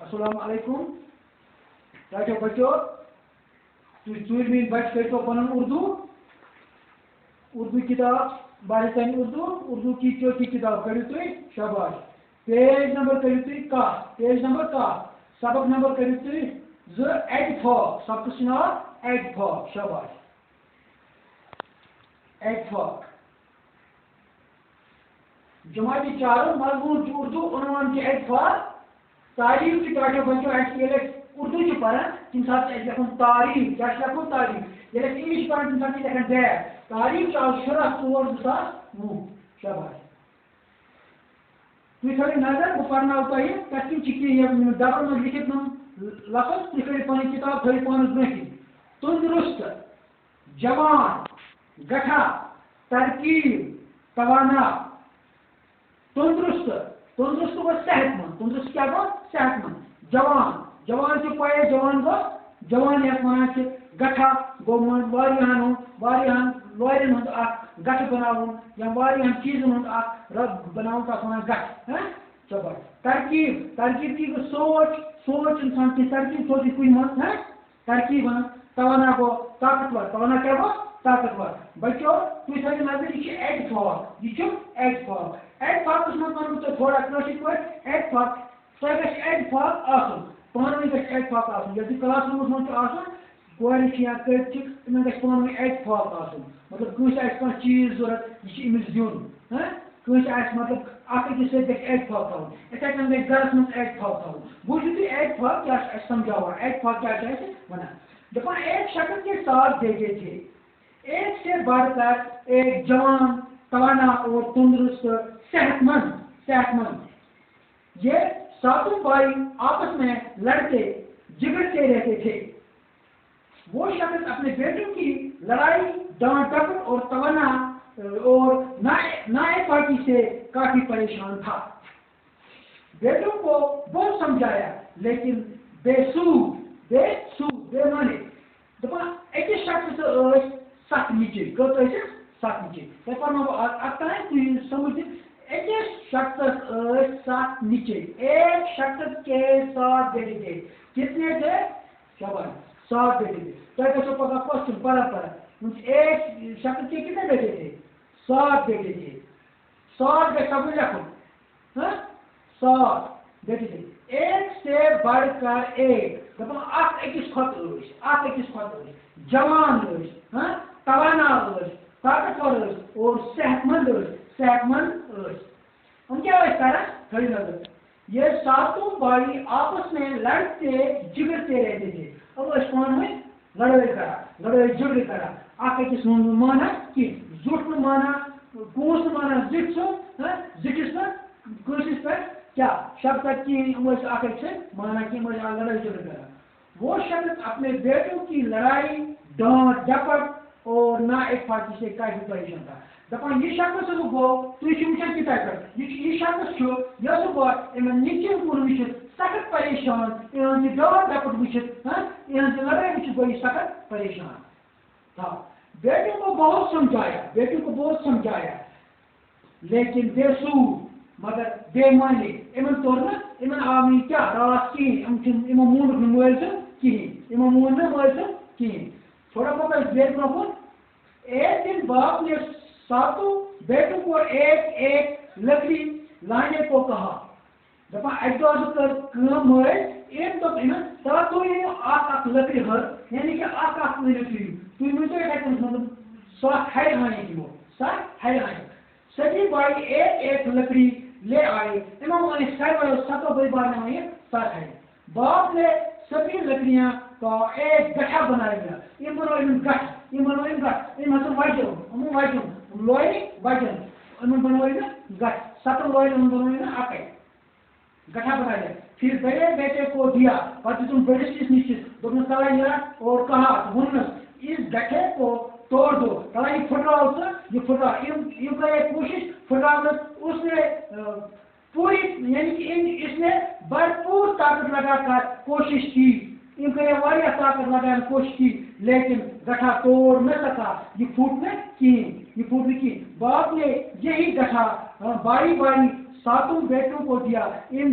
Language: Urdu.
السلام علیکم کیا بچو ژوٗرمِن بچہ کٔرۍتو پنُن اردو کتاب باریتن اردو کی چوتھی کتاب کٔرِو تُہۍ شاباش پیج نمبر کٔرِو تُہۍ کاہ پیج نمبر کاہ سبق نمبر کٔرِو تُہۍ ایٹفاق سبقس چھُ ناو ایٹفاق شاباش ایٹفاق جماعتی چاروں مضمون کی اردو عنوان کی ایٹفاق تعریف کی کیا بچوں ایسے اردو سے پڑھا تم سات لکھن تعریف کیا لکھو تعریف یہ انگلش پڑھا تم سات لکھن ڈیٹ تعریف آو شرح 2009 شاباش تھی تھو نظر بہ پڑھناو تہ تک کم ڈبل من لکھت نم لفظ تھی کرو پن کتاب تھو پانس برہ تندرست جوان گٹھا ترکیب توانا تندرست تندرست گو صحت مند تندرست کیا گو صحت مند جوان جوان سے پائے جوان گو جوان یس ونان گٹھا گو واریاہن لورین ہند گٹھ بناون یا واریاہن چیزن ہند رب بناون تک ونان گٹھ چبر ترکیب ترکیب کی گو سوچ انسان کی ترکیب سوچ کن من ترکیب ون توانا گو طاقتور توانا کیا گو طاقتور بچو تھی تھو نظر یہ ایٹفاق ایٹفاقس من ون بہت تھوڑا کاشر پہ ایٹفاق تہ گھر ایٹفاق آسن پانوی گھر ایٹفاق آسن یعنی کلاس رومس من کورِ یا کٔٹۍ تمن گژھِ پانوی ایٹفاق آسن مطلب کٲنٛسہِ آسہِ کانٛہہ چیٖز ضروٗرت یہِ چھُ أمِس دیُن کٲنٛسہِ آسہِ مطلب اکھ أکِس سۭتۍ گژھِ ایٹفاق تھاوُن یِتھَے کٔنۍ گژھِ گرس منٛز ایٹفاق تھاوُن بوٗزِو تُہۍ ایٹفاق کیٛاہ چھُ اَسہِ سمجھاوان ایٹفاق کیٛاہ چھُ اَسہِ وَنان دَپان ایک شخص کے ساتھ بھیجے تھے ایک سے بڑھ کر ایک جوان توانا اور تندرست صحت مند یہ ساتوں بھائی آپس میں لڑتے جگڑتے رہتے تھے وہ شخص اپنے بیٹوں کی لڑائی ڈانٹ ڈپٹ اور توانا اور نائے پارٹی سے کافی پریشان تھا بیٹوں کو بہت سمجھایا لیکن بے معنی دپان أکِس شخص سَتھ نِچے کٔژ ٲسۍ سَتھ نِچے تۄہہِ پَرناو بہٕ اَکھ تانۍ تُہۍ سمجھ أکِس شخصس ٲسۍ سَتھ نِچے ایک شخص کے ساتھ بیٹے تھے کتنے تھے شاباش 7 بیٹے تھے تۄہہِ گژھو پگاہ کوسچن پڑا ایک شخص کے کتنے بیٹے تھے 7 بیٹے تھے 7 گژھِ سبز لٮ۪کھُن 7 بیٹے تھے ایک سے بڑھ کر ایک دپان اکھ أکِس کھۄتہٕ ٲسۍ جوان ٲسۍ توانا ٲسۍ طاقتور ٲسۍ اور صحت مند ٲسۍ ہم کیا ٲسۍ کران تھٲیِو نظر یہ ساتوں بھائی آپس میں لڑتے جگڑتے رہتے تھے اب ٲسۍ پانہٕ ؤنۍ لڑٲے جگڑ کران اکھ أکِس ہُنٛد نہٕ مانان کینٛہہ زیُٹھ نہٕ مانان پونٛسہٕ نہٕ مانان زِٹھۍ سُنٛد زِٹھِس نہٕ کٲنٛسِس پٮ۪ٹھ کیا شفقت کی یِم ٲسۍ اکھ أکِس سۭتۍ مانان کینٛہہ یِم ٲسۍ لڑٲے جگڑ کران وہ شخص اپنے بیٹوں کی لڑائی ڈانٹ ڈپٹ اور نااتفاقی سے کافی پریشان تھا دپان یہ شخص گو تھی وچان کتاب پہ یہ شخص یہ گو ان نچن کن وچت سخت پریشان یہ ڈانٹ ڈپٹ وچت یہ لڑائی وچت گو یہ سخت پریشان تھا بیٹوں کو بہت سمجھایا لیکن بے سود مگر بے معنی ان تور نا ان آو کیا راس کہین مونک ملزم کہین تھوڑا بہت بیٹ برو ایک دن باپ نے 7 بیٹوں کو ایک لکڑی لانے کو کہا دپا اک دہ کر مل تو اک لکڑی ہر یعنی کہ اک ورو تھی ورنو مطلب سو ہر دمو سبھی بھائی ایک لکڑی لے آئے سارے 7 بھائی بھائی 7 ہے باپ نے سبھی لکڑیاں کا ایک گٹھا بنایا یہ بنو گٹھ وجن لوری وجن بنو گٹھ 7 لوری بنو اکے گٹھا بنایا پھر بڑے بیٹے کو دیا پتہ تم بڑے نش تلا اور کہا ونس اس گٹھے کو توڑ دو تلا یہ پھٹراؤ یہ کرے کوشش پھٹراؤ اس نے پوری یعنی کہ اس نے بھرپور طاقت لگا کر کوشش کی ان کو یہ طاقت لگانے کی کوشش کی لیکن گٹھا توڑ نہ سکا یہ پھوٹنے کی باپ نے یہی گٹھا باری 7 بیٹوں کو دیا ان